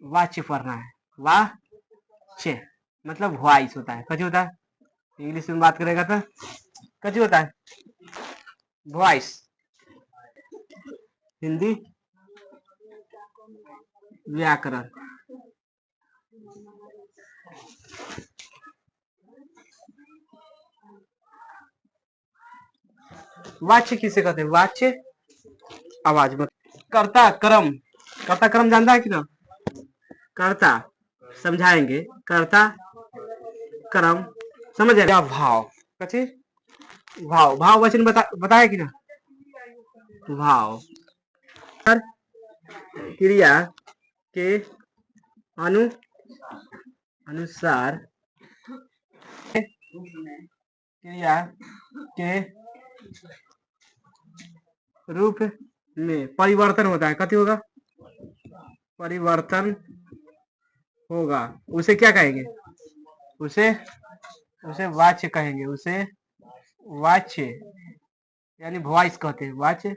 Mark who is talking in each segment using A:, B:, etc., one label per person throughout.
A: वाच्य पढ़ना है। वाच्य मतलब वॉइस होता है। कछु होता है इंग्लिश में बात करेगा तो कछु होता है वॉइस। हिंदी व्याकरण। वाच्य किसे कहते हैं? वाच्य आवाज मत। कर्ता क्रम, कर्ता क्रम जानता है कि ना? कर्ता समझाएंगे, कर्ता क्रम समझ आएगा। भाव कथी? भाव, भाव वचन बताया कि ना? भाव क्रिया के अनुसार क्रिया के रूप में परिवर्तन होता है। कथी होगा? परिवर्तन होगा। उसे क्या कहेंगे? उसे वाच्य कहेंगे। उसे वाच्य यानी वॉइस कहते हैं। वाच्य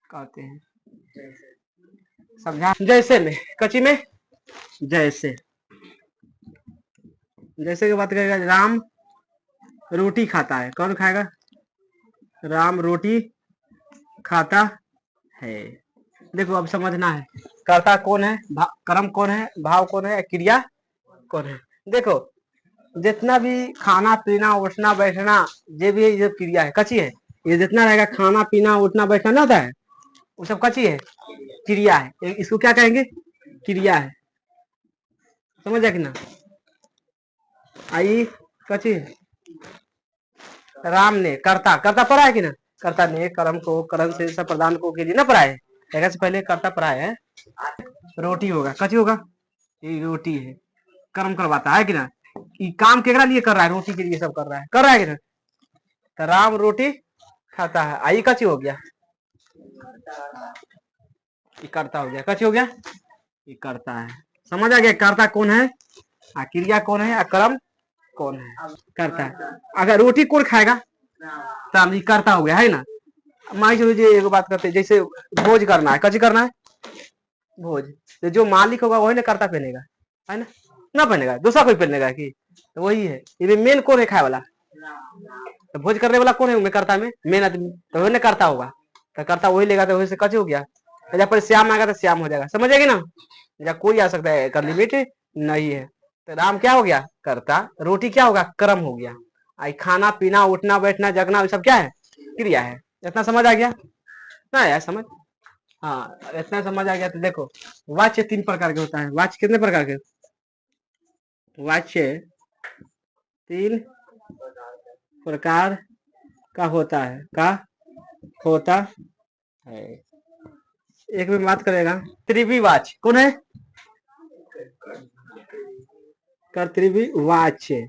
A: कहते हैं। समझा? जैसे में कची में जैसे, जैसे की बात करेगा, राम रोटी खाता है। कौन खाएगा? राम रोटी खाता है। देखो अब समझना है कर्ता कौन है, कर्म कौन है, भाव कौन है, क्रिया कौन है। देखो जितना भी खाना पीना उठना बैठना ये भी ये क्रिया है, कची है। ये जितना रहेगा खाना पीना उठना बैठना ना होता है, वो सब कची है, क्रिया है। इसको क्या कहेंगे? क्रिया है। समझ कि ना? आई कची राम ने कर्ता, कर्ता पढ़ा है कि ना? कर्ता ने कर्म को कर्म से सब प्रदान को के लिए ना पढ़ाए है। से पहले कर्ता पढ़ाया है। रोटी होगा, कची होगा? ये रोटी है। कर्म करवाता है कि ना? ये काम केकरा लिए कर रहा है? रोटी के लिए सब कर रहा है। कर रहा है कि ना? तो राम रोटी खाता है। आई कची हो गया? ये कर्ता हो गया। कची हो गया? ये कर्ता है। समझ आ गया कर्ता कौन है, क्रिया कौन है, कर्म कौन है? करता है। अगर रोटी कौन खाएगा तो कर्ता हो गया है ना। मान लीजिए एक बात करते हैं, जैसे भोज करना है, कची करना है? भोज। तो जो मालिक होगा वही ना कर्ता पहनेगा, है ना? ना पहनेगा, दूसरा कोई पहनेगा कि? तो वही है। ये मेन कौन है खाए वाला? तो भोज करने वाला कौन है कर्ता में? मेन आदमी। तो वही ना कर्ता होगा। तो कर्ता वही लेगा, तो वही से कची हो गया। तो जब पर श्याम आएगा तो श्याम हो जाएगा। समझेगी ना? या कोई आ सकता है, कर लिमिट नहीं है। तो राम क्या हो गया? कर्ता। रोटी क्या होगा? कर्म हो गया। आई खाना पीना उठना बैठना जगना सब क्या है? क्रिया है। इतना समझ आ गया ना यार? समझ, हाँ इतना समझ आ गया। तो देखो वाच्य 3 प्रकार के होता है। वाच्य कितने प्रकार के? वाच्य 3 प्रकार का होता है। एक में बात करेगा त्रिविवाच्य। कौन है? कर्तृवाच्य।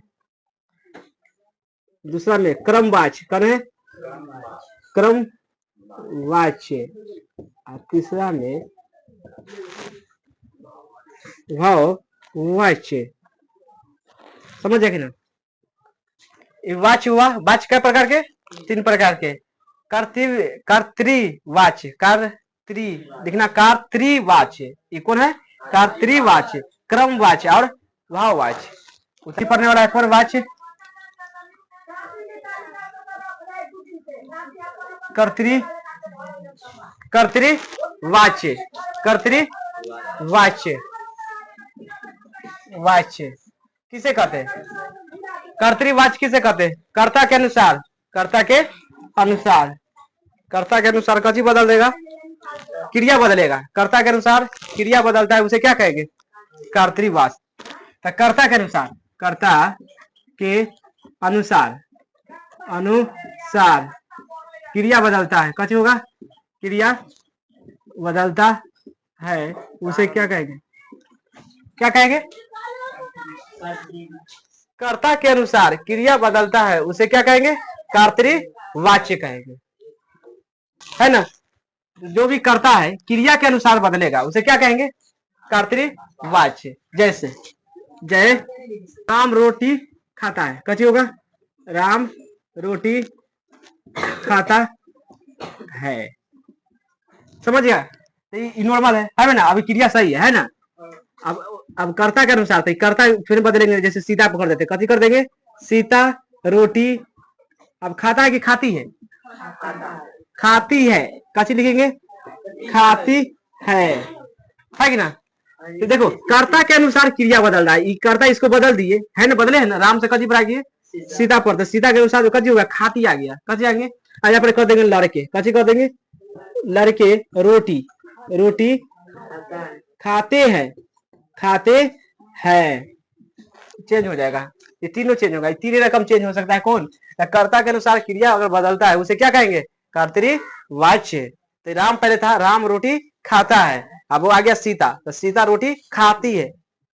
A: दूसरा में क्रमवाच्य। कौन है? क्रम वाच्य। और तीसरा में भाव वाच्य। समझ कि ना? वाच्य हुआ। वाच्य कै प्रकार के? 3 प्रकार के। कर्तृवाच्य, कर्तृ लिखना, कर्तृवाच्य। ये कौन है? कर्तृवाच्य, क्रमवाच्य और भाववाच्य। उसी पढ़ने वाला है कौन? वाच्य। कर्तृ कर्तृवाच्य, कर्तृवाच्य वाच्य किसे कहते हैं? कर्तृवाच्य किसे कहते हैं? कर्ता के अनुसार, कर्ता के अनुसार, कर्ता के अनुसार कथी बदल देगा? क्रिया बदलेगा। कर्ता के अनुसार क्रिया बदलता है, उसे क्या कहेंगे? कर्तृवाच्य। तो कर्ता के अनुसार, कर्ता के अनुसार, अनुसार क्रिया बदलता है। कथी होगा? क्रिया बदलता है, उसे क्या कहेंगे? क्या कहेंगे? कर्ता के अनुसार क्रिया बदलता है, उसे क्या कहेंगे? कर्तृवाच्य कहेंगे, है ना? जो भी करता है क्रिया के अनुसार बदलेगा, उसे क्या कहेंगे? कर्तृवाच्य। जैसे जय राम रोटी खाता है। कथी होगा? राम रोटी खाता है। समझ गया? तो ये नॉर्मल है ना? अभी क्रिया सही है ना? अब कर्ता के अनुसार तो कर्ता फिर बदलेंगे, जैसे सीता पकड़ देते, कथी कर देंगे, सीता रोटी। अब खाता है कि खाती है, खाती है, कथी लिखेंगे, खाती है कि ना। तो देखो कर्ता के अनुसार क्रिया बदल रहा है, कर्ता इसको बदल दिए है ना, बदले है ना, राम से कथी पर आ गए, सीता पर, तो सीता के अनुसार कथी होगा, खाती आ गया, कथी आएंगे, यहाँ पर कर देंगे लड़के, कथी कर देंगे, लड़के रोटी, रोटी खाते हैं, खाते हैं, चेंज हो जाएगा, ये तीनों चेंज होगा, तीन रकम चेंज हो सकता है, कौन, कर्ता के अनुसार क्रिया अगर बदलता है उसे क्या कहेंगे, कर्तृवाच्य। तो राम पहले था, राम रोटी खाता है, अब वो आ गया सीता, तो सीता रोटी खाती है,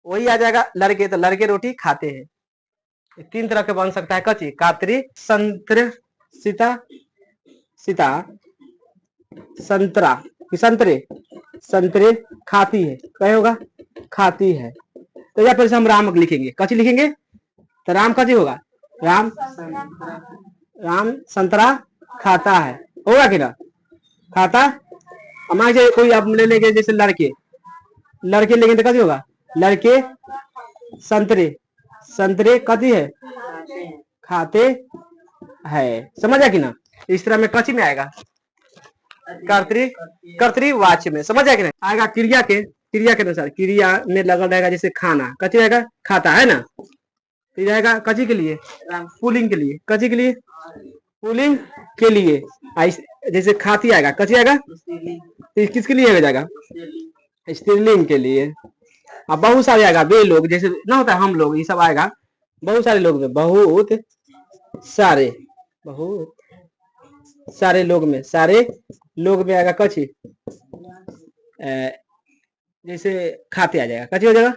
A: वही आ जाएगा लड़के, तो लड़के रोटी खाते हैं। तीन तरह के बन सकता है, कची, कातरी, संत्र, सीता, सीता संतरा, संतरे, संतरे खाती है, क्या होगा, खाती है। तो यहाँ पर हम राम लिखेंगे, कची लिखेंगे, तो राम कची होगा, राम, राम संतरा खाता है, होगा कि ना, खाता। हमारे कोई आप ले लेंगे जैसे लड़के, लड़के लेंगे तो कथी होगा, लड़के संतरे, संतरे कथी है, खाते है, समझ आया कि ना। इस तरह में कची में आएगा, कर्तृवाच्य में, समझ आया कि नहीं, आएगा क्रिया के, क्रिया के अनुसार, क्रिया में लगल रहेगा, जैसे खाना, कची रहेगा, खाता है ना, फिर आएगा कची के लिए, पुलिंग के लिए, कची के लिए, पुलिंग के लिए, जैसे खाती आएगा, कची आएगा, किसके लिए हो जाएगा, स्त्रीलिंग के लिए। अब बहुत सारे आएगा, वे लोग जैसे ना होता है, हम लोग, ये सब आएगा, बहुत सारे लोग में, बहुत सारे, बहुत सारे लोग में, सारे लोग में आएगा कची, जैसे खाते आ जाएगा, कची हो जाएगा,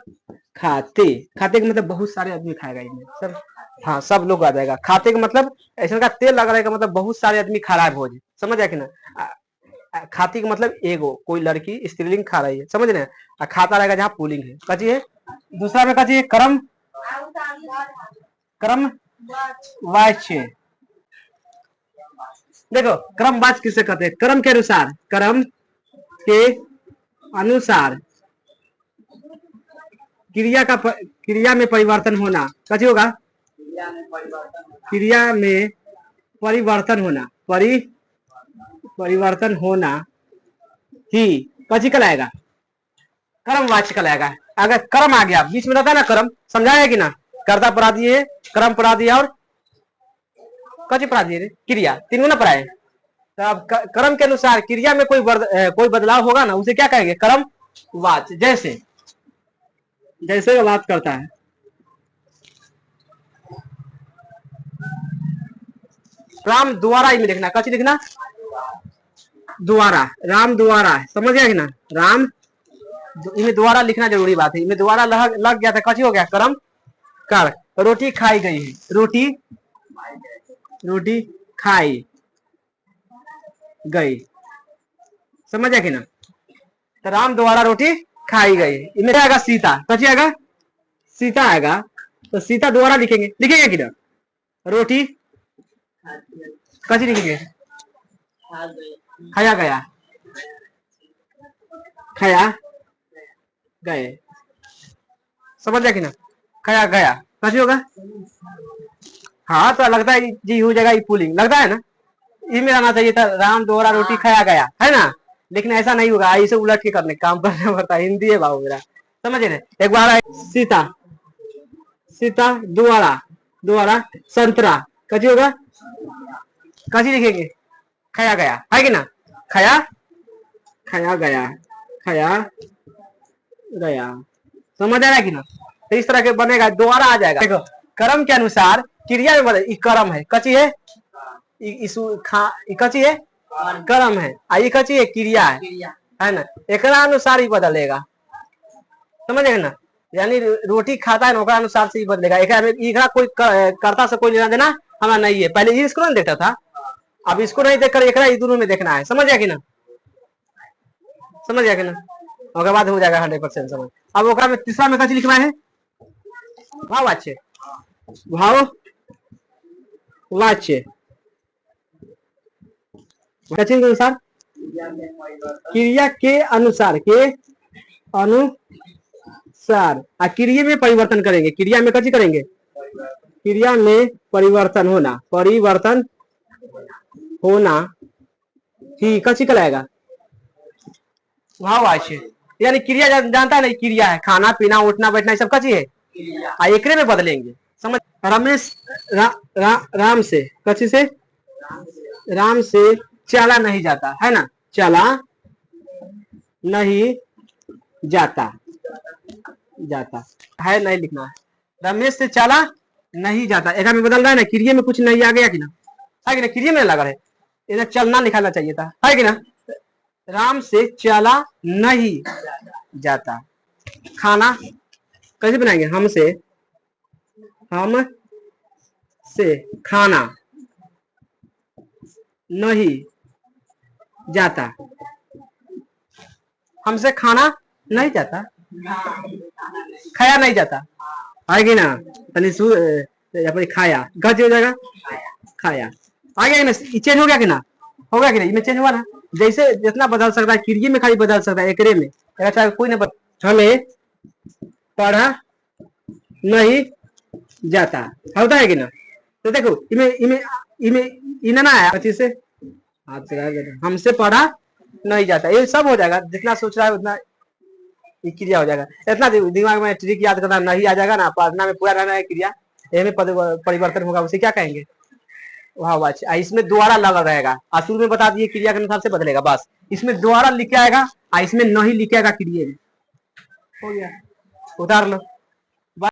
A: खाते, खाते का मतलब बहुत सारे आदमी खाएगा इनमें सब, हाँ सब लोग आ जाएगा, खाते का मतलब ऐसा का तेल लगा रहेगा, मतलब बहुत सारे आदमी खा रहा है भोज, समझ आया कि ना। खाती का मतलब एगो, कोई लड़की स्त्रीलिंग खा रही है, समझ रहे, खाता रहेगा जहाँ पुलिंग है, कची है। दूसरा में कची है, कर्म, कर्म वाच्य। देखो क्रम वाच्य किसे कहते हैं, कर्म के अनुसार, कर्म के अनुसार क्रिया का क्रिया में परिवर्तन होना, कची होगा, क्रिया में परिवर्तन होना, परिवर्तन होना ही कची कहलाएगा, कर्मवाच्य कहलाएगा। अगर कर्म आ गया बीच में रहता है ना, कर्म समझाया कि ना, कर्ता पढ़ा दिए, कर्म पढ़ा दिया और कची पढ़ा दिए, क्रिया, तीनों ना पढ़ाए। तो अब कर्म के अनुसार क्रिया में कोई बदलाव होगा ना, उसे क्या कहेंगे, कर्मवाच्य। जैसे जैसे बात करता है, राम द्वारा में लिखना, कची लिखना, द्वारा, राम द्वारा, समझ गया कि ना, राम, इन्हें द्वारा लिखना जरूरी बात है, इन्हें द्वारा लग गया था, कची हो गया, कर्म कर, रोटी खाई गई है, रोटी, रोटी खाई गई, समझ गया कि ना। तो राम द्वारा रोटी खाई गई, इनमें आएगा सीता, कची आएगा, सीता आएगा, तो सीता द्वारा लिखेंगे, लिखेंगे कि ना, रोटी कची लिखेंगे, खाया गया, खाया गए, समझ गया कि ना, खाया गया, कची होगा, हाँ तो लगता है जी हो जाएगा, ये पुलिंग लगता है ना, इसमें आना चाहिए था, राम द्वारा रोटी खाया गया, है ना, लेकिन ऐसा नहीं होगा, इसे उलट के करने काम करना पड़ता है, हिंदी है बाबू मेरा, समझ रहे। एक बार सीता, सीता द्वारा, द्वारा संतरा, कची होगा, कची लिखेंगे, खाया गया, है कि ना, खाया, खाया गया, खाया गया, समझ आ रहा है कि ना। तो इस तरह के बनेगा, दोबारा आ जाएगा। देखो कर्म के अनुसार क्रिया में बदल, कर्म है, कची है, कची है, कर्म है, ये कची है, क्रिया है ना, एक अनुसार ही बदलेगा, समझे ना, यानी रोटी खाता है ना, अनुसार से ही बदलेगा, एक कोई कर्ता से कोई लेना देना हमारा नहीं है, पहले इसको ना देखता था, अब इसको नहीं देखकर एक दोनों में देखना है, समझ गया कि ना, समझ गया कि ना, उसके बाद हो जाएगा 100% समझ। अब ओकरा में तीसरा में कची लिखना है, भाव वाच्य, भाव वाच्य, कची के अनुसार, क्रिया के अनुसार, के अनुसार सर आ क्रिया में परिवर्तन करेंगे, क्रिया में कथी करेंगे, क्रिया में परिवर्तन होना, परिवर्तन होना ही कथी कहलाएगा, भाववाची। यानी क्रिया जानता है नहीं, क्रिया है खाना पीना उठना बैठना, सब कथी है, एकरे में बदलेंगे। समझ। रमेश राम से कथी से, राम से चला नहीं जाता है ना, चला नहीं जाता, जाता है नहीं लिखना है। रमेश से चला नहीं जाता, एक में बदल रहा है ना, क्रिया में कुछ नहीं आ गया कि ना, है कि ना, क्रिया में लगा है, इधर चलना निकालना चाहिए था, है कि ना। राम से चला नहीं जाता, खाना कैसे बनाएंगे, हम से खाना नहीं जाता, हमसे खाना नहीं जाता, खाया नहीं जाता, है कि ना, तनी खाया गज हो जाएगा, खाया आ गया ना, चेंज हो गया कि ना, होगा कि नहीं, इसमें चेंज हुआ ना। जैसे जितना बदल सकता है, क्रिया में खाली बदल सकता है, एकरे में चाहे कोई नहीं हमें पढ़ा नहीं जाता होता है कि ना। तो देखो इमे इमे इमे इना ना आया अच्छे से, हाथ से हमसे पढ़ा नहीं जाता, ये सब हो जाएगा, जितना सोच रहा है उतना क्रिया हो जाएगा। इतना दिमाग में ट्रिक याद करना नहीं आ जाएगा ना, पढ़ना में पूरा रहना है क्रिया, में परिवर्तन होगा, उसे क्या कहेंगे, वाह। इसमें द्वारा लगा रहेगा, शुरू में बता दिए क्रिया के अनुसार से बदलेगा, बस इसमें द्वारा लिखे आएगा, इसमें नहीं लिखे आएगा क्रिया में, हो गया, उतार लो।